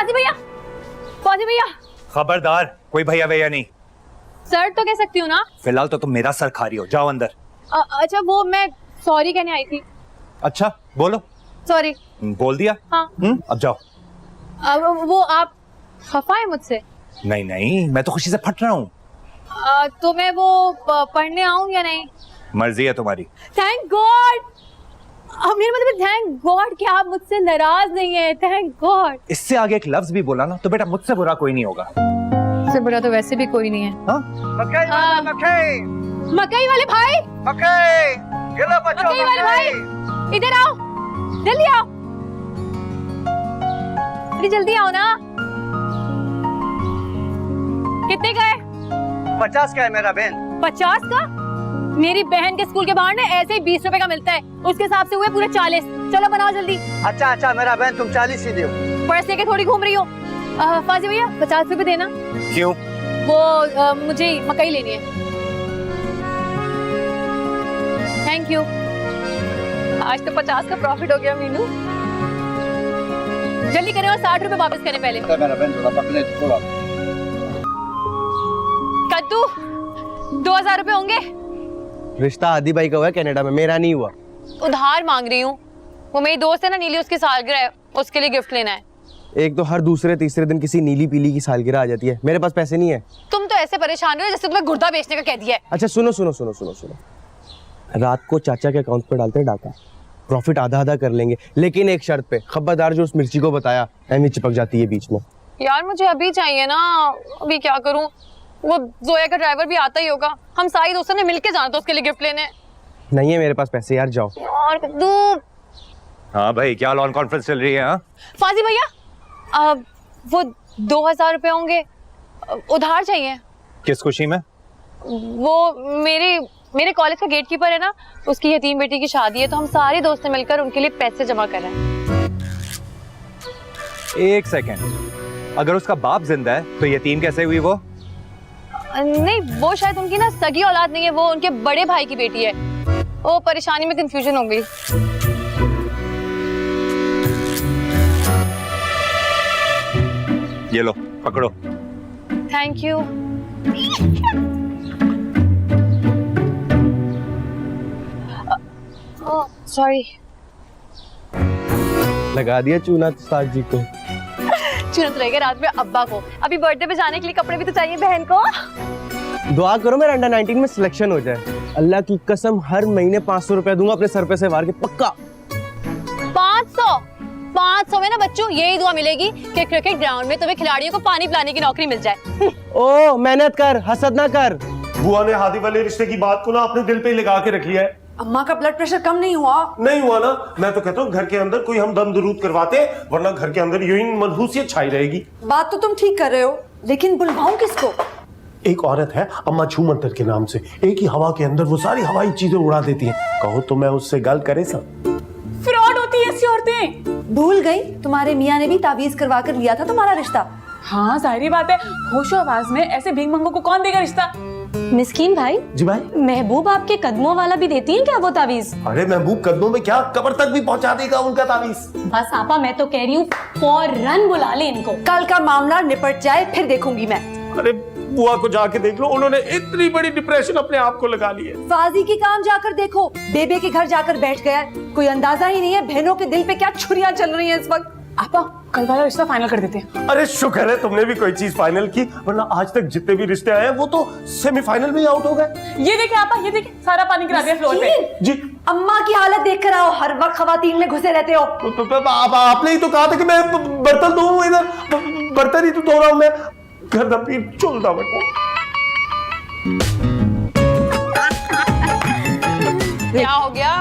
फौजी भैया, फौजी भैया। खबरदार, कोई भैया भैया नहीं। सर तो कह सकती हूँ ना? फिलहाल तो तुम मेरा सर खा रही हो, जाओ अंदर। अच्छा वो मैं सॉरी कहने आई थी। अच्छा बोलो। सॉरी। बोल दिया? हाँ। अब जाओ। वो आप खफा है मुझसे? नहीं नहीं, मैं तो खुशी से फट रहा हूँ। तो मैं वो पढ़ने आऊँ या नहीं? मर्जी है तुम्हारी। Thank God. मेरा मतलब थैंक गॉड कि आप मुझसे नाराज नहीं है। Thank God. इससे आगे एक लफ्ज भी बोला ना तो बेटा मुझसे बुरा कोई नहीं होगा। इससे बुरा तो वैसे भी कोई नहीं है। हाँ? मकई वाले भाई, मकई वाले भाई, इधर आओ, जल्दी आओ, अरे जल्दी आओ ना। कितने का है? 50 का है मेरा बहन। 50 का? मेरी बहन के स्कूल के बाहर ना ऐसे ही 20 रुपए का मिलता है, उसके हिसाब से हुए पूरे 40। चलो बनाओ जल्दी। अच्छा मेरा बहन, तुम 40 ही दो। पर्स लेके थोड़ी घूम रही हो। फाजी भैया 50 रुपए देना। क्यों? वो मुझे मकई लेनी है। Thank you. आज तो 50 का प्रॉफिट हो गया मीनू। जल्दी करें और 60 रुपए वापस करें पहले। मेरा बहन थोड़ा पकड़े थोड़ा। कद्दू 2000 रुपए होंगे। रिश्ता आदि भाई का हुआ है कनाडा में, मेरा नहीं हुआ। उधार मांग रही हूँ। वो मेरी दोस्त है ना नीली, उसकी सालगिरह है, उसके लिए गिफ्ट लेना है। एक तो हर दूसरे तीसरे दिन किसी नीली पीली की सालगिरह आ जाती है, मेरे पास पैसे नहीं है। तुम तो ऐसे परेशान हो जैसे तुम्हें गुर्दा बेचने का कह दिया है। अच्छा सुनो सुनो सुनो सुनो सुनो, रात को चाचा के अकाउंट पर डालते हैं डाका, प्रॉफिट आधा आधा कर लेंगे, लेकिन एक शर्त पे, खबरदार जो उस मिर्ची को बताया एमी चिपक जाती है बीच में। यार मुझे अभी चाहिए ना, अभी क्या करूं? वो जोया का ड्राइवर भी आता ही होगा, हम सारी दोस्तों ने मिलके जाना था उसके लिए गिफ्ट लेने। नहीं है मेरे पास पैसे यार, जाओ। और कद्दू। हाँ भाई, क्या लॉन कॉन्फ्रेंस चल रही है? हाँ फाजी भैया, वो 2000 रुपए होंगे, उधार चाहिए। किस खुशी में? वो मेरे कॉलेज का गेट कीपर है ना, उसकी यतीम बेटी की शादी है, तो हम सारे दोस्त मिलकर उनके लिए पैसे जमा कर रहे हैं। एक सेकेंड, अगर उसका बाप जिंदा है तो यतीम कैसे हुई वो? नहीं, वो शायद उनकी ना सगी औलाद नहीं है, वो उनके बड़े भाई की बेटी है। वो परेशानी में कंफ्यूजन हो गई। ये लो पकड़ो। Thank you. सॉरी। लगा दिया चूना उस्ताद जी को। चुनत रहेगा रात में अब्बा को। अभी बर्थडे पे जाने के लिए कपड़े भी तो चाहिए बहन को। दुआ करो मेरा अंडर 19 में सिलेक्शन हो जाए। अल्लाह की कसम हर महीने 500 रुपया दूंगा अपने सर पे से वार के, पक्का। 500 में ना बच्चों यही दुआ मिलेगी कि क्रिकेट ग्राउंड में तुम्हें खिलाड़ियों को पानी पिलाने की नौकरी मिल जाए। ओ मेहनत कर, हसद ना कर। बुआ ने हादी वाले रिश्ते की बात को ना अपने दिल पे ही लगा के रखी है। अम्मा का ब्लड प्रेशर कम नहीं हुआ? नहीं हुआ ना, मैं तो कहता हूँ घर के अंदर कोई हम दम दुरूद करवाते, वरना घर के अंदर यूं ही मनहूसियत छाई रहेगी। बात तो तुम ठीक कर रहे हो, लेकिन बुलवाऊं किसको? एक औरत है अम्मा छू मंतर के नाम से, एक ही हवा के अंदर वो सारी हवाई चीजें उड़ा देती हैं। कहो तो मैं उससे गल करे सब। फ्रॉड होती है ऐसी औरतें। भूल गई, तुम्हारे मियाँ ने भी तावीज करवा कर लिया था तुम्हारा रिश्ता। हाँ जाहिर बात है, होशो आवाज में ऐसे भीख मंगों को कौन देगा रिश्ता? मिस्कीन भाई। जी भाई। महबूब आपके कदमों वाला भी देती है क्या वो तावीज? अरे महबूब कदमों में क्या, कब्र तक भी पहुंचा देगा उनका तावीज। बस आपा मैं तो कह रही हूँ फौरन बुला ले इनको। कल का मामला निपट जाए फिर देखूंगी मैं। अरे बुआ को जाके देख लो, उन्होंने इतनी बड़ी डिप्रेशन अपने आप को लगा ली है। फाजी की काम जाकर देखो, बेबे के घर जाकर बैठ गया, कोई अंदाजा ही नहीं है बहनों के दिल पे क्या छुरियां चल रही हैं इस वक्त। आपा कल वाला रिश्ता फाइनल कर देते हैं। अरे शुक्र है तुमने भी कोई चीज फाइनल की, वरना आज तक जितने भी रिश्ते आए हैं वो तो सेमीफाइनल में ही आउट हो गए। ये देखिए आपा, ये देखिए सारा पानी गिरा दिया फ्लोर पे। जी। अम्मा की हालत देख कर आओ, हर वक्त खवातीन में घुसे रहते हो। आपने ही तो कहा था कि मैं बर्तन धोऊं, इधर बर्तन ही तो धो रहा हूं मैं, घर दबी चुलता बैठा। क्या हो गया?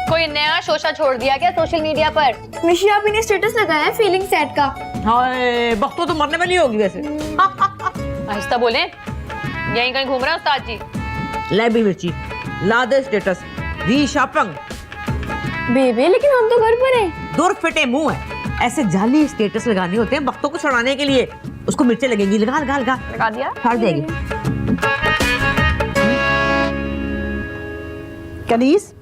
कोई नया शोशा छोड़ दिया क्या सोशल मीडिया पर? मिशी आप ने स्टेटस लगाया है फीलिंग सेट का। हाय बख्तो तो मरने वाली होगी वैसे। आहिस्ता बोले, यहीं कहीं घूम रहा है उस्ताद जी। ले भी मिर्ची, ला दे स्टेटस री शापंग। बेबे लेकिन हम तो घर पर हैं। दूर फिटे मुंह है, ऐसे जाली स्टेटस लगाने होते हैं बख्तों को छुड़ाने के लिए। उसको मिर्चें लगेंगी, लगा लगा लगा लगा दिया, फाड़ देगी। कनीस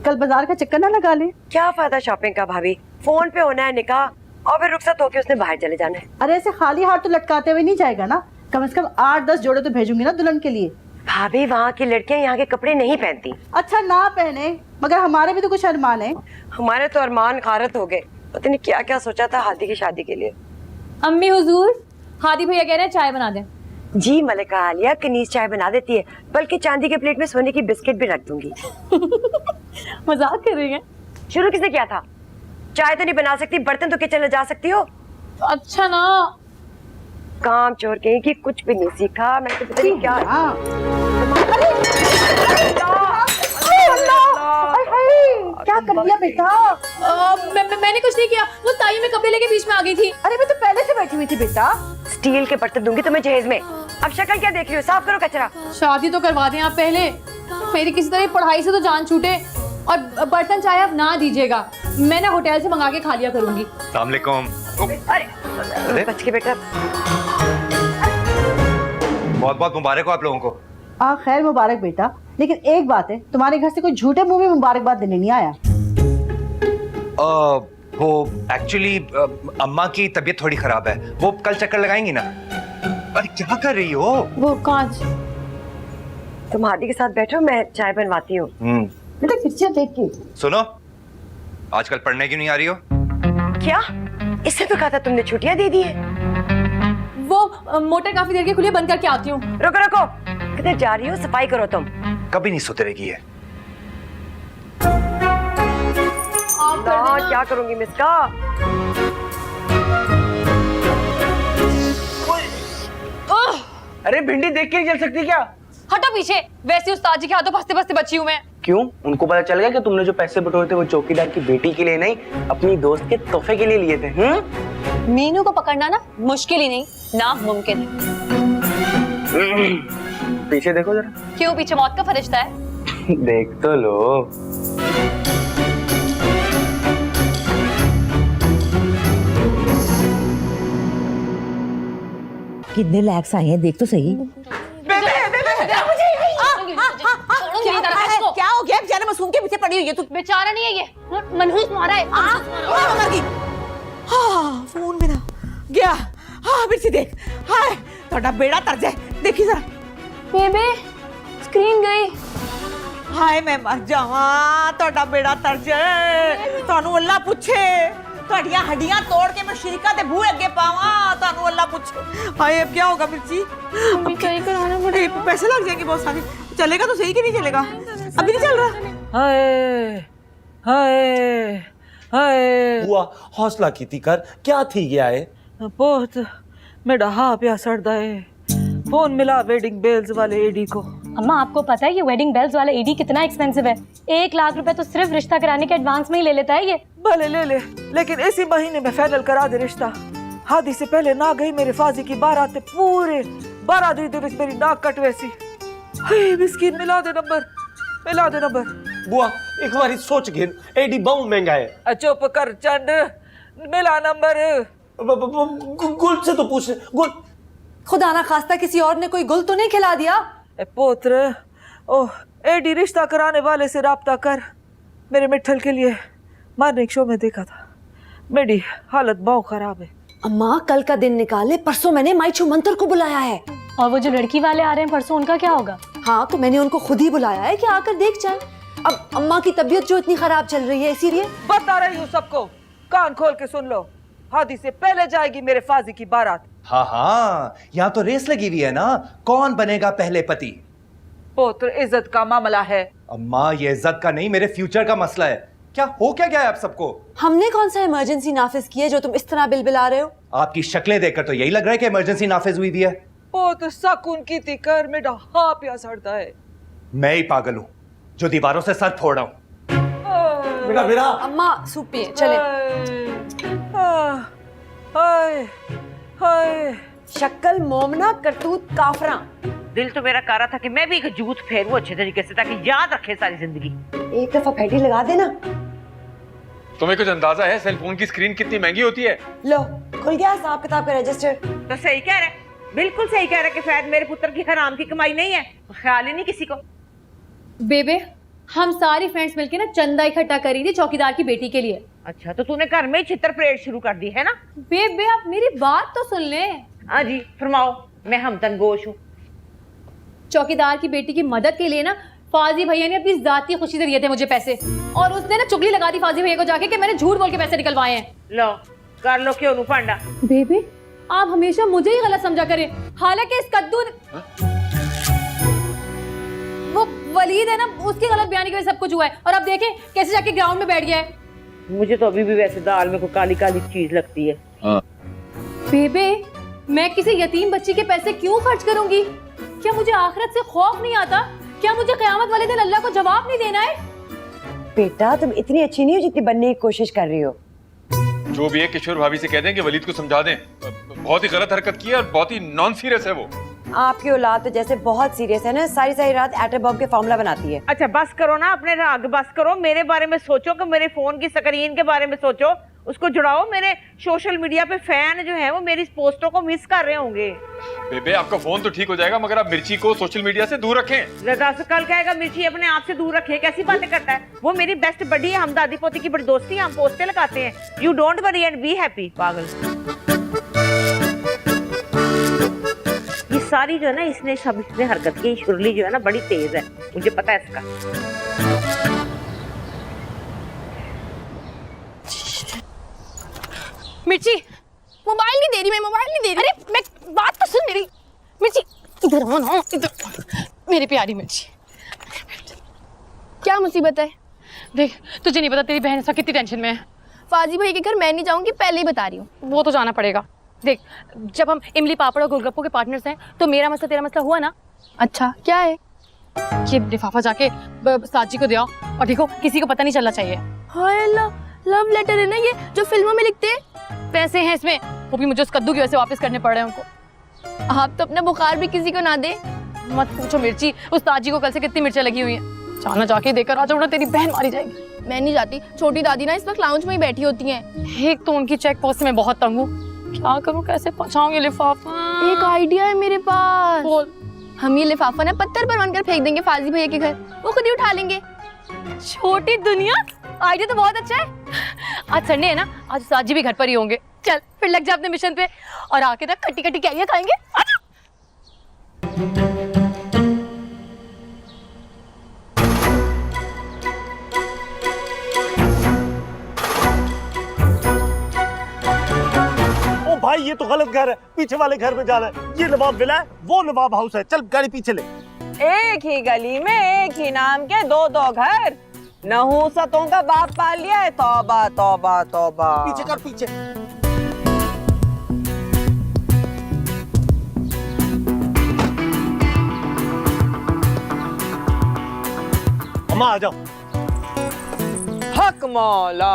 कल बाजार का चक्कर ना लगा ले। क्या फायदा शॉपिंग का भाभी, फोन पे होना है निकाह, और फिर रुखसत होके उसने बाहर चले जाना है। अरे ऐसे खाली हाथ तो लटकाते हुए नहीं जाएगा ना, कम से कम 8-10 जोड़े तो भेजूंगी ना दुल्हन के लिए। भाभी वहाँ की लड़कियाँ यहाँ के कपड़े नहीं पहनती। अच्छा ना पहने, मगर हमारे भी तो कुछ अरमान है। हमारे तो अरमान खारत हो गए, पता नहीं क्या क्या सोचा था हादी की शादी के लिए। अम्मी हुजूर, हादी भैया कह रहे हैं चाय बना दें। जी मलिका आलिया, कनीज चाय बना देती है, बल्कि चांदी के प्लेट में सोने की बिस्किट भी रख दूंगी। मजाक कर रही हैं? शुरू किसने किया था? चाय तो नहीं बना सकती, बर्तन तो किचन ले जा सकती हो। अच्छा ना, काम चोर कहीं की कुछ भी नहीं सीखा, मैं तो पता नहीं क्या। क्या कर दिया बेटा? मैंने कुछ नहीं किया, वो ताई में कपड़े लेके बीच में आ गई थी। अरे मैं तो पहले से बैठी हुई थी बेटा। स्टील के बर्तन दूंगी तुम्हें जहेज में। अब शक्ल क्या देख रही हो, साफ करो कचरा। शादी तो करवा दें आप पहले, मेरी किसी तरह पढ़ाई से तो जान छूटे। और बर्तन चाय आप ना दीजिएगा, मैं ना होटल से मंगा के खा लिया करूंगी। अस्सलाम वालेकुम। अरे बच के बेटा। बहुत बहुत मुबारक हो आप लोगों को। खैर मुबारक बेटा, लेकिन एक बात है, तुम्हारे घर से कोई झूठे मुंह में मुबारकबाद देने नहीं आया। वो एक्चुअली अम्मा की तबीयत थोड़ी खराब है, वो कल चक्कर लगाएंगी ना। अरे क्या कर रही हो? वो कांच। तुम हादी के साथ बैठो, मैं चाय बनवाती हूँ। बेटा पिक्चर देख के। सुनो, आजकल पढ़ने क्यों नहीं आ रही हो? क्या? इससे तो कहा था तुमने छुट्टियां दे दी है। वो मोटर काफी देर के खुली, बंद करके आती हूँ। रुको रुको, किधर जा रही हो? सफाई करो तुम। कभी नहीं सुधरेगी है। क्या करूंगी मिसका? अरे भिंडी देख के ही जल सकती क्या? हटो पीछे, वैसे उस्ताद जी के हाथों फंसते फंसते बची हूँ मैं। क्यों? उनको पता चल गया कि तुमने जो पैसे बटोरे थे वो चौकीदार की बेटी के लिए नहीं, अपनी दोस्त के तोहफे के लिए लिए थे। मीनू को पकड़ना ना मुश्किल ही नहीं, नामुमकिन है। पीछे देखो जरा। क्यों, पीछे मौत का फरिश्ता है? देख तो लो। कितने लैक्स आए हैं, देख तो सही। क्या हो गया? बेचारा मासूम के पीछे पड़ी हुई है तू। बेचारा नहीं है ये, मनहूस मारा है। फोन मेरा गया। हाँ मिर्ची देख, हाय थोड़ा बेड़ा तर जाए, देखी जरा। बेबे स्क्रीन गई। हाय मैं मर जावा, थोड़ा बेड़ा तर जाए। तानू अल्लाह पूछे, ਤੁਹਾਡੀਆਂ हड्डियां तोड़ के मैं शरीका दे बूहे अगे पावा, तानू अल्लाह पूछे। हाय अब क्या होगा मिर्ची? अभी सही कराना पड़ेगा। पैसे लग जाएंगे बहुत सारे। चलेगा तो सही कि नहीं चलेगा? अभी नहीं चल रहा। हाय हाय हाय। हुआ हौसला की थी कर, क्या थी गया है? बहुत मेरा हाँ प्या सड़दा है। फोन मिला वेडिंग बेल्स वाले एडी को। अम्मा आपको पता है ये वेडिंग बेल्स वाला एडी कितना एक्सपेंसिव है? 1 लाख रुपए तो सिर्फ रिश्ता कराने के एडवांस में ही ले लेता है ये। भले ले ले, लेकिन इसी महीने में फाइनल करा दे रिश्ता। हादी से पहले ना गई मेरे फाजी की बारात, पूरे 12 दिन मेरी नाक कट वैसी। हाय मिस्कीन, मिला दे नंबर, मिला दे नंबर। बुआ एक बारी सोच गिन, एडी बहुत महंगा है। चुप कर चंद, मिला नंबर। गुल से तो पूछ, गुल। खुदा ना खास्ता किसी और ने कोई गुल तो नहीं खिला दिया? पोत्र, ओह एडी रिश्ता कराने वाले से राब्ता कर। मेरे मिठल के लिए मार्निंग शो में देखा था, मेरी हालत बहुत खराब है। अम्मा कल का दिन निकाले, परसों मैंने माइचू मंत्र को बुलाया है। और वो जो लड़की वाले आ रहे हैं परसों, उनका क्या होगा? हाँ तो मैंने उनको खुद ही बुलाया है कि आकर देख जाए। अब अम्मा की तबीयत जो इतनी खराब चल रही है, इसीलिए बता रही हूँ सबको, कान खोल के सुन लो। हादी से पहले जाएगी मेरे फाजी की बारात। हाँ हाँ, यहाँ तो रेस लगी हुई है ना, कौन बनेगा पहले पति। पुत्र इज्जत का मामला है। अम्मा ये इज्जत का नहीं, मेरे फ्यूचर का मसला है। क्या हो क्या गया है आप सबको? हमने कौन सा इमरजेंसी नाफिज की है जो तुम इस तरह बिलबिला रहे हो? आपकी शक्लें देखकर तो यही लग रहा है कि इमरजेंसी नाफिज हुई भी है। पुत्र सकून की तिकर मेरा हाँ प्या सड़ता है। मैं ही पागल हूँ जो दीवारों से सर फोड़ रहा हूँ। बेटा बेटा। अम्मा सूप पिए, चले। हाय हाय। शक्ल मोमना, करतूत काफरा। दिल तो मेरा कह रहा था कि मैं भी एक जूत फेरूं अच्छे तरीके से, ताकि याद रखे सारी जिंदगी। एक दफा फैटी लगा देना। तुम्हें कुछ अंदाजा है सेलफोन की स्क्रीन कितनी महंगी होती है? लो खुल गया हिसाब किताब का रजिस्टर। तो सही कह रहे, बिल्कुल सही कह रहे कि शायद मेरे पुत्र की हराम की कमाई नहीं है, ख्याल ही नहीं किसी को। बेबे हम सारी फ्रेंड्स मिलके ना चंदा इकट्ठा करी थी चौकीदार की बेटी के लिए। अच्छा, तो तूने घर में ही चित्र परेड शुरू कर दी है ना? बेबे आप मेरी बात तो सुन ले। हाँ जी फरमाओ, मैं हमतनगोश हूँ। चौकीदार की बेटी की मदद के लिए ना फाजी भैया ने अपनी जाती खुशी से दिए थे मुझे पैसे, और उसने ना चुगली लगा दी फाजी भैया को जाके कि मैंने झूठ बोल के पैसे निकलवाए हैं। लो कर लो क्यों नू पांडा। बेबे आप हमेशा मुझे ही गलत समझा करें, हालांकि इस कद्दू वो वलीद है ना, उसकी गलत बयानी की वजह से सब कुछ हुआ है। और अब देखें कैसे जाके ग्राउंड में बैठ गया है। मुझे तो अभी भी वैसे दाल में कोई काली काली चीज लगती है। बेबे मैं किसी यतीम बच्ची के पैसे क्यों खर्च करूंगी? क्या मुझे आखिरत से खौफ नहीं आता? क्या मुझे क़यामत वाले दिन अल्लाह को जवाब नहीं देना है? बेटा तुम इतनी अच्छी नहीं हो जितनी बनने की कोशिश कर रही हो। जो भी है किशोर भाभी से कह दें कि वलीद को समझा दें, बहुत ही गलत हरकत की है और बहुत ही नॉन सीरियस है वो। आपकी औलाद तो जैसे बहुत सीरियस है ना, सारी सारी रात एटम बम के फॉर्मूला बनाती है। अच्छा बस करो ना, अपने राग बस करो। मेरे बारे में सोचो कि मेरे फोन की स्क्रीन के बारे में सोचो, उसको जुड़ाओ। मेरे सोशल मीडिया पे फैन जो है वो मेरी पोस्टों को मिस कर रहे होंगे। बेबे आपका फोन तो ठीक हो जाएगा, मगर आप मिर्ची को सोशल मीडिया से दूर रखें। रजा से कल कहेगा मिर्ची अपने आप से दूर रखे, कैसी बातें करता है? वो मेरी बेस्ट बडी है, हम दादी पोती की बड़ी दोस्ती है, हम पोस्टें लगाते हैं। You don't worry and be happy. पागल ये सारी जो है ना, इसने हरकत की। शुरली जो है ना बड़ी तेज है, मुझे पता है इसका। मिर्ची मोबाइल नहीं दे रही, मैं मोबाइल नहीं दे रही। अरे मैं बात तो सुन मेरी। मिर्ची इधर आओ ना, इधर। मेरी प्यारी मिर्ची, क्या मुसीबत है? देख तुझे नहीं पता तेरी बहन इस वक्त कितनी टेंशन में है। फाजी भाई के घर मैं नहीं जाऊंगी, पहले ही बता रही हूँ। वो तो जाना पड़ेगा। देख जब हम इमली पापड़ और गोलगप्पों के पार्टनर्स हैं तो मेरा मसला तेरा मसला हुआ ना। अच्छा क्या है? ये लिफाफा जाके साजी को दे आओ, और देखो किसी को पता नहीं चलना चाहिए। हाय अल्लाह, लव लेटर है ना ये जो फिल्मों में लिखते हैं। पैसे हैं इसमें, वो भी मुझे उस कद्दू की वजह से वापस करने पड़ रहे हैं उनको। आप तो अपना बुखार भी किसी को ना दे। मत पूछो मिर्ची, उस ताजी को कल से कितनी मिर्चें लगी हुई हैं। जाना जाके देकर आ जाओ ना, तेरी बहन मारी जाएगी। मैं नहीं जाती, छोटी दादी ना इस वक्त लाउंज में ही बैठी होती हैं। एक तो उनकी चेक पोस्ट से मैं बहुत तंग हूँ, क्या करूँ, कैसे पहुँचाऊंगी लिफाफा? एक आइडिया है मेरे पास। बोल। हम ये लिफाफा ना पत्थर पर बनकर फेंक देंगे फाजी भैया के घर, वो खुद ही उठा लेंगे। छोटी दुनिया, आइडिया तो बहुत अच्छा है। आज संडे है ना, आज साजी भी घर पर ही होंगे। चल फिर लग जा अपने मिशन पे, और आके ना खट्टी खट्टी कैरियां खाएंगे। आजा। ओ भाई ये तो गलत घर है, पीछे वाले घर में जाना है। ये नवाब विला है, वो नवाब हाउस है। चल गाड़ी पीछे ले। एक ही गली में एक ही नाम के दो दो घर, नहूसतों का बाप पाल लिया है। तौबा तौबा तौबा। पीछे कर पीछे। अम्मा आ जाओ। हक मौला।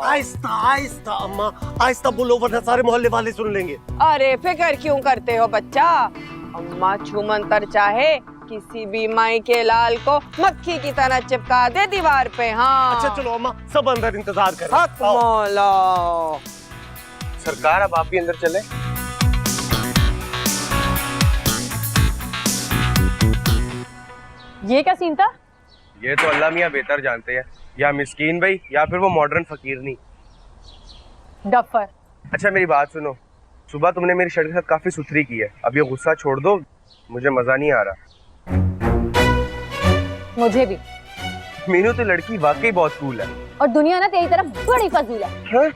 आहिस्ता आहिस्ता अम्मा, आहिस्ता बोलो वरना सारे मोहल्ले वाले सुन लेंगे। अरे फिक्र क्यों करते हो बच्चा, अम्मा छूमंतर चाहे किसी भी माई के लाल को मक्खी की तरह चिपका दे दीवार पे। हाँ अच्छा चलो अम्मा, सब अंदर इंतजार करें। हक मौला। सरकार अब आप भी अंदर चले। ये क्या सीन था? ये तो अल्लाह मियाँ बेहतर जानते हैं, या मिस्कीन भाई या फिर वो मॉडर्न फकीरनी। डफर। अच्छा मेरी बात सुनो, सुबह तुमने मेरी शर्ट के साथ काफी सुथरी की है, अब ये गुस्सा छोड़ दो, मुझे मजा नहीं आ रहा। मुझे भी। मीनू तो लड़की वाकई बहुत कूल है, और दुनिया ना तेरी तरफ बड़ी फजूल है। हाँ?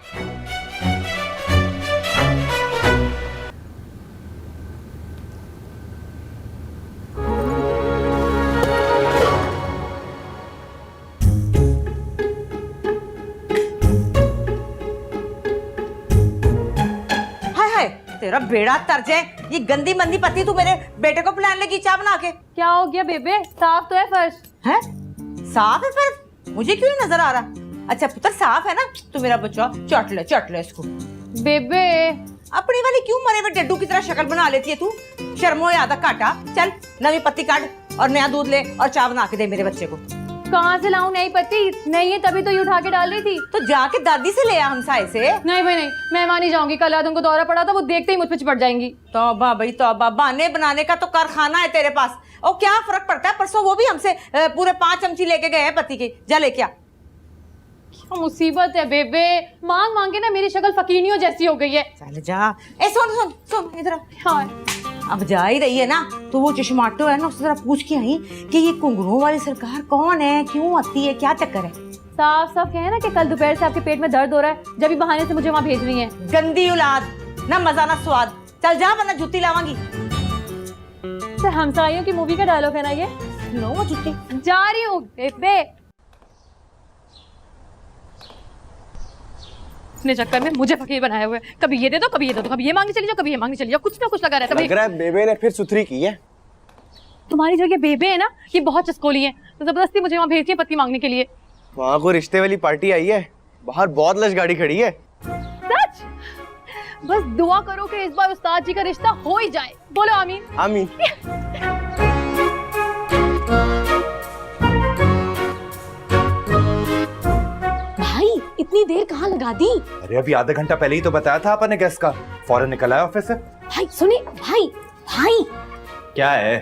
तेरा बेड़ा तर जाए, ये गंदी मंदी पति तू मेरे बेटे को पिलाने लगी चाय बना के। क्या हो गया बेबे, साफ तो है फर्श। है साफ है फर्श, मुझे क्यों नहीं नजर आ रहा? अच्छा पुत्र साफ है ना, तू मेरा बच्चा चट ले इसको। बेबे अपनी वाली क्यों मरे हुए डड्डू की तरह शक्ल बना लेती है तू? शर्मो यादा काटा। चल नवी पत्ती काट और नया दूध ले और चाय बना के दे मेरे बच्चे को। कहाँ से लाऊं नई पत्ती? नहीं है तभी तो ये उठा के डाल रही थी। तो जाके दादी से ले आ हमसाए से। नहीं भाई नहीं, मैं वहां नहीं जाऊंगी। कल रात उनको दौरा पड़ा था, वो देखते ही मुझ पे चिपट जाएंगी। तौबा भाई तौबा, बहाने बनाने का तो कारखाना है तेरे पास। और क्या फर्क पड़ता है, परसों वो भी हमसे पूरे 5 चमची लेके गए हैं पति के। जा लेके आ। क्या मुसीबत है बेबे, मांग मांग के ना मेरी शक्ल फकीनियों जैसी हो गई है। चल जा। ए सुन सुन सुन इधर। हाँ अब जा ही रही है ना, तो वो चश्माटो है ना, उससे जरा पूछ के आई कि ये घुंघरू वाली सरकार कौन है, क्यों आती है, क्या चक्कर है। साफ साफ कहे ना कि कल दोपहर से आपके पेट में दर्द हो रहा है, जब भी बहाने से मुझे वहाँ भेज रही हैं। गंदी औलाद, ना मजा ना स्वाद। चल जा वरना जूती लावांगी। सर हमसाइयों की मूवी का डायलॉग है ना ये। लो वो जूती। जा रही हूँ बेबे। अपने चक्कर में मुझे फकीर बनाए हुए, कभी ये दे दो, कभी ये दे दो, कभी ये मांगने चली जाओ, कभी ये मांगने चली जाओ, कुछ ना कुछ लगा रहता है। लग रहा है बेबे ने फिर सुथरी की है। तुम्हारी जो ये बेबे है ना, ये बहुत चस्कोली है, तो जबरदस्ती मुझे वहाँ भेजती है पत्ती मांगने के लिए। वहाँ को रिश्ते वाली पार्टी आई है, बाहर बहुत लश गाड़ी खड़ी है। सच? बस दुआ करो कि इस बार उस्ताद जी का रिश्ता हो ही जाए। बोलो आमीन। आमीन। भाई इतनी देर कहाँ लगा दी? अरे अभी आधा घंटा पहले ही तो बताया था आपने गेस्ट का, फौरन निकल आया ऑफिस से। भाई सुने, भाई भाई क्या है?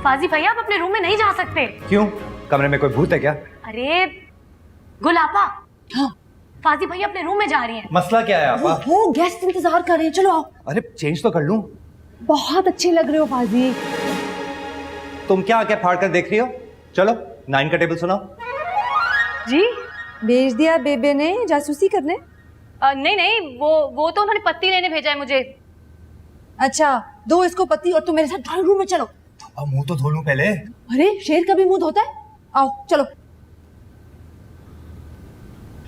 फाजी भैया आप अपने रूम में नहीं जा सकते। क्यों? कमरे में कोई भूत है क्या? अरे गुलापा, हाँ फाजी भैया अपने रूम में जा रही हैं। मसला क्या है आपा? वो गेस्ट इंतजार कर रहे हैं, चलो आओ। अरे चेंज तो कर लूं। बहुत अच्छे लग रहे हो फाजी। तुम क्या आके फाड़ कर देख रही हो? चलो 9 का टेबल सुनाओ। जी भेज दिया बेबे ने जासूसी करने? नहीं नहीं, वो तो उन्होंने पत्ती लेने भेजा है मुझे। अच्छा दो इसको पति और तुम मेरे साथ ड्राइंग रूम में चलो। अब मुंह तो धो लूं पहले। अरे शेर का भी मुंह धोता है, आओ चलो।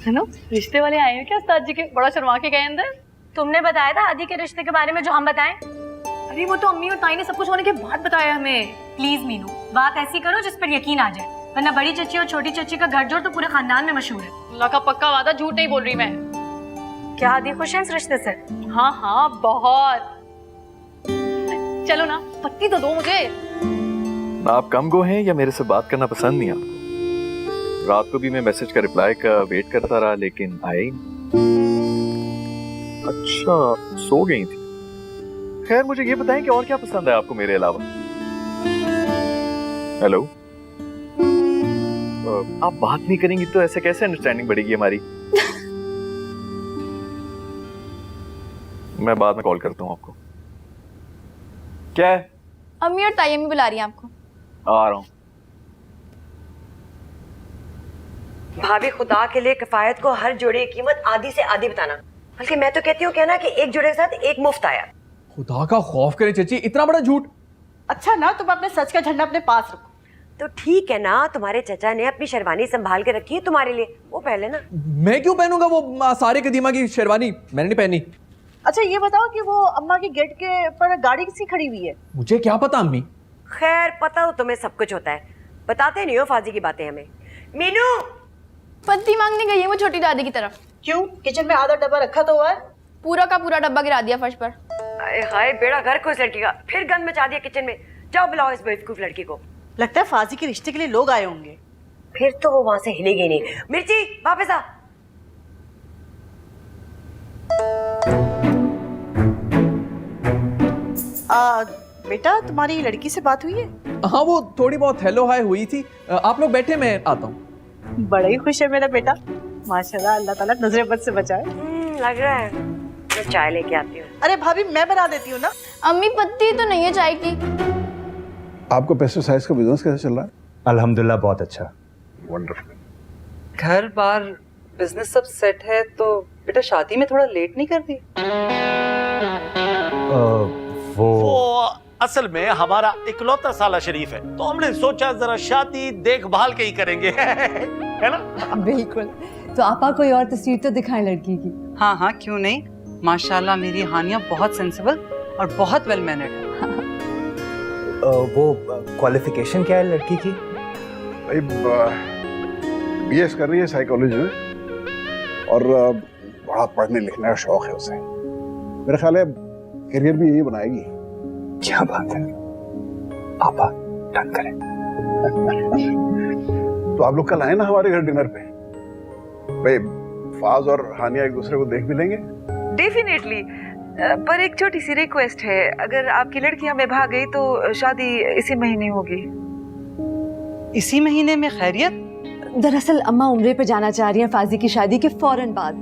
सुनो, रिश्ते वाले आए हैं क्या उस्ताद जी के? बड़ा शर्मा के गए अंदर। तुमने बताया था आदि के रिश्ते के बारे में जो हम बताएं। अरे वो तो अम्मी और ताई ने सब कुछ होने के बाद बताया हमें। प्लीज मीनू, बात ऐसी करो जिस पर यकीन आ जाए, वरना बड़ी चची और छोटी चची का गठजोड़ तो पूरे खानदान में मशहूर है। अल्लाह का पक्का वादा, झूठ नहीं बोल रही मैं। क्या आदि खुश है इस रिश्ते से? हाँ हाँ बहुत। चलो ना, पत्ती तो दो मुझे। आप कम गो हैं या मेरे से बात करना पसंद नहीं आपको? रात को भी मैं मैसेज का रिप्लाई का वेट करता रहा लेकिन आए ही नहीं। अच्छा सो गई थी। खैर मुझे ये बताएं कि और क्या पसंद है आपको मेरे अलावा? हेलो, आप बात नहीं करेंगी तो ऐसे कैसे अंडरस्टैंडिंग बढ़ेगी हमारी? मैं बाद में कॉल करता हूँ आपको। क्या है? अम्मी और ताई अम्मी बुला रही हैं आपको। आ रहा हूँ। भाभी खुदा के लिए किफायत को हर जोड़े की कीमत आधी से आधी बताना, बल्कि मैं तो कहती हूँ कहना कि एक जोड़े के साथ एक मुफ्त आया। खुदा का खौफ करे चची, इतना बड़ा झूठ। अच्छा ना, तुम अपने सच का झंडा अपने पास रखो। तो ठीक है ना, तुम्हारे चचा ने अपनी शेरवानी संभाल के रखी है तुम्हारे लिए, वो पहले ना। मैं क्यों पहनूंगा वो सारे कदीमा की शेरवानी? मैंने नहीं पहनी। अच्छा ये बताओ कि वो अम्मा के गेट के पर गाड़ी किसकी खड़ी हुई है? मुझे क्या पता अम्मी। खैर पता तो तुम्हें सब कुछ होता है, बताते नहीं हो फाजी की बातें हमें। मीनू पत्ती मांगने गई है वो छोटी दादी की तरफ। क्यों? किचन में आधा डब्बा रखा तो हुआ है। पूरा का पूरा डब्बा गिरा दिया फर्श पर। हाय हाय बेड़ा घर को इस लड़की का, फिर गंद मचा दिया किचन में। जाओ बुलाओ इस बेवकूफ लड़की को। लगता है फाजी के रिश्ते के लिए लोग आए होंगे। फिर तो वो वहां से हिलेगी नहीं। मिर्ची वापस आ। बेटा तुम्हारी लड़की से बात हुई है? हाँ वो थोड़ी बहुत हेलो हाय हुई थी। आप लोग बैठे, मैं आता हूँ। बड़ा ही खुश है मेरा बेटा, माशाल्लाह, अल्लाह ताला नजर बद से बचाए। लग रहा है। मैं चाय लेके आती हूँ। अरे भाभी मैं बना देती हूँ ना। अम्मी पत्ती तो नहीं है चाय की। आपको पेस्टिसाइड्स का बिजनेस कैसे चल रहा है? अल्हम्दुलिल्लाह बहुत अच्छा। वंडरफुल। घर बार बिजनेस सब सेट है, तो बेटा शादी में थोड़ा लेट नहीं कर दी? वो असल में हमारा इकलौता साला शरीफ है, तो हमने सोचा जरा शादी देखभाल के ही करेंगे। है ना? बिल्कुल। तो आपा कोई और तस्वीर तो दिखाएं लड़की की। हाँ हाँ क्यों नहीं, माशाल्लाह मेरी हानिया बहुत सेंसिबल और बहुत वेल मैनर्ड है। वो क्वालिफिकेशन क्या है लड़की की? भाई बीएस कर रही है साइकोलॉजी में, और बड़ा पढ़ने लिखने का शौक है उसे। मेरा ख्याल है करियर भी यही बनाएगी। क्या बात है, पापा डन करें। तो आप लोग कल आए ना हमारे घर डिनर पे। भाई फाज और हानिया एक दूसरे को देख भी लेंगे। डेफिनेटली, पर एक छोटी सी रिक्वेस्ट है, अगर आपकी लड़की हमें भाग गई तो शादी इसी महीने होगी। इसी महीने में खैरियत? दरअसल अम्मा उम्रे पे जाना चाह रही हैं फाजी की शादी के फौरन बाद,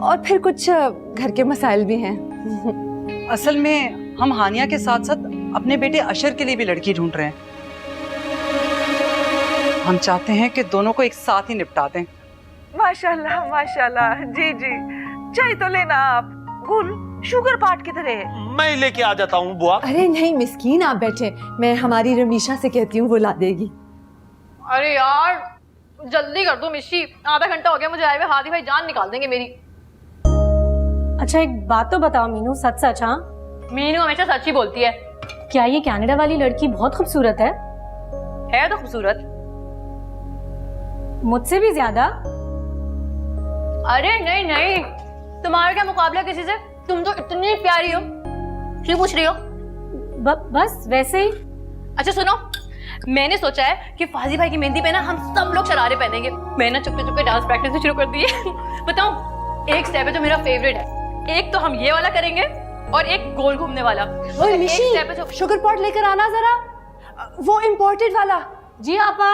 और फिर कुछ घर के मसाइल भी हैं। असल में हम हानिया के साथ साथ अपने बेटे अशर के लिए भी लड़की ढूंढ रहे हैं। हम चाहते हैं कि दोनों को एक साथ ही निपटा दें। माशाल्लाह माशाल्लाह। जी जी, चाय तो लेना आप। गुल, शुगर पाट किधर है? मैं लेके आ जाता हूँ बुआ। अरे नहीं मिस्कीन, आप बैठे, मैं हमारी रमीशा से कहती हूँ, वो ला देगी। अरे यार जल्दी कर दो मिशी, आधा घंटा हो गया मुझे आए हुए, हादी भाई जान निकाल देंगे मेरी। अच्छा एक बात तो बताओ मीनू, सच सच। हाँ, मीनू हमेशा सच ही बोलती है। क्या ये कनाडा वाली लड़की बहुत खूबसूरत है? है तो खूबसूरत, मुझसे भी ज्यादा? अरे नहीं नहीं, तुम्हारा क्या मुकाबला किसी से, तुम तो इतनी प्यारी हो। क्यों पूछ रही हो? बस वैसे ही। अच्छा सुनो, मैंने सोचा है कि फाजी भाई की मेहंदी पे ना हम सब लोग शरारे पहनेंगे। मैंने ना चुपके चुपके डांस प्रैक्टिस भी शुरू कर दी है। बताऊं, एक स्टेप है जो मेरा फेवरेट है। एक तो हम ये वाला करेंगे और एक गोल घूमने वाला। ओए मिशी, शुगर पॉट लेकर आना जरा, वो इम्पोर्टेड वाला। जी आपा।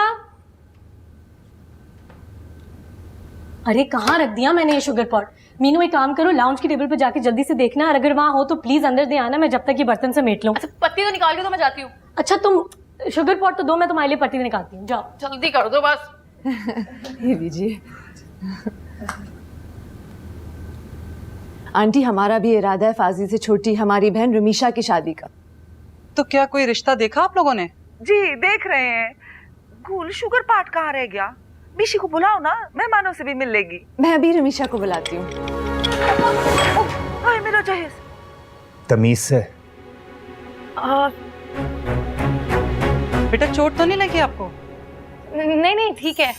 अरे कहाँ रख दिया मैंने ये शुगर पॉट? मीनू एक काम करो, लाउंज की टेबल पे जाके जल्दी से देखना, और अगर वहाँ हो तो प्लीज अंदर दे आना, मैं जब तक ये बर्तन समेट लूं। अच्छा पत्ती तो निकाल के तो मैं जाती हूँ। अच्छा तुम शुगर पॉट तो दो, मैं तुम्हारे लिए पत्ती निकालती हूँ, जाओ जल्दी कर दो बस। ये लीजिए। आंटी, हमारा भी इरादा है फाजी से छोटी हमारी बहन रमीशा की शादी का। तो क्या कोई रिश्ता देखा आप लोगों ने? जी देख रहे हैं। गुल, शुगर पाट कहाँ रह गया? बिशी को बुलाओ ना, मेहमानों से भी मिल लेगी। मैं अभी रमीशा को बुलाती हूँ। हाय मेरा जहेज। तमीज से। बेटा चोट तो नहीं लगी आपको? नहीं नहीं ठीक है।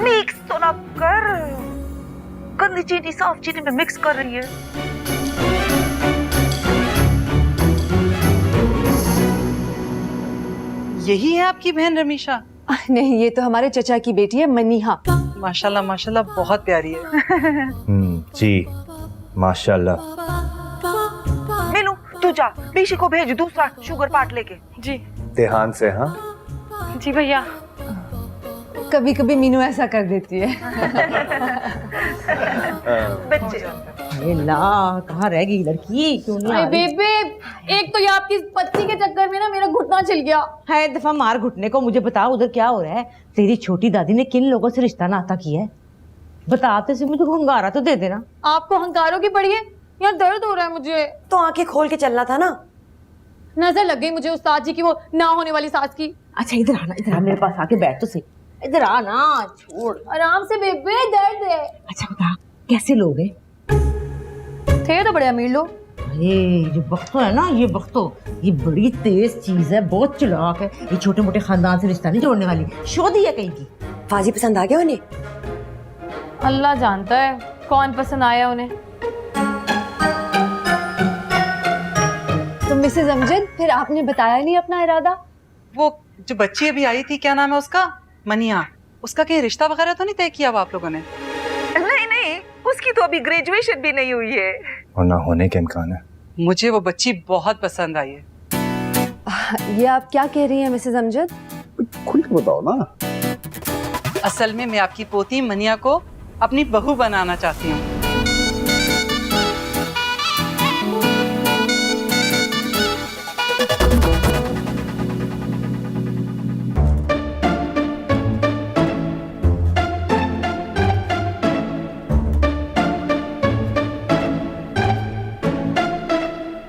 मिक्स तो ना कर, गंदी चीनी साफ चीनी में मिक्स कर रही है। यही है आपकी बहन रमीशा? नहीं, ये तो हमारे चचा की बेटी है मनीहा। माशाल्लाह माशाल्लाह, बहुत प्यारी है। जी माशाल्लाह। मीनू तू जा, बिशी को भेज दूसरा शुगर पाट लेके। जी ध्यान से। हाँ जी भैया। कभी कभी मीनू ऐसा कर देती है। बच्चे कहाँ रह गई लड़की? क्यों नहीं आ रही? बेबे, एक तो ये आपकी पत्ती के चक्कर में ना मेरा घुटना छिल गया है। दफा मार घुटने को। मुझे बता उधर क्या हो रहा है? तेरी छोटी दादी ने किन लोगों से रिश्ता नाता किया है? बताते से मुझे हंगारा तो दे देना। आपको हंकारों की पड़ी है? यार दर्द हो रहा है मुझे। तो आंखें खोल के चलना था ना। नजर लग गई मुझे उस्ताद जी की, वो ना होने वाली सास की। अच्छा इधर आना, इधर आ, मेरे पास आके बैठ तो सही। इधर आ ना, छोड़ आराम से बेबे, दर्द है। अच्छा बता, कैसे लोग हैं? थे तो बड़े अमीर लोग। अरे ये बख्तो है ना, ये बख्तो, ये बड़ी तेज चीज है, बहुत चालाक है। ये छोटे मोटे खानदान से रिश्ता नहीं जोड़ने वाली, शोधी है कहीं की। फाजी पसंद आ गया उन्हें? अल्लाह जानता है कौन पसंद आया उन्हें। तो मिसेज अमजद, फिर आपने बताया नहीं अपना इरादा? वो जो बच्ची अभी आई थी, क्या नाम है उसका? मनिया। उसका कहीं रिश्ता वगैरह तो नहीं तय किया आप लोगों ने? नहीं नहीं, उसकी तो अभी ग्रेजुएशन भी नहीं हुई है। और ना होने के इम्कान है। मुझे वो बच्ची बहुत पसंद आई है। ये आप क्या कह रही हैं मिसेज अमजद? खुल के बताओ ना। असल में मैं आपकी पोती मनिया को अपनी बहू बनाना चाहती हूँ।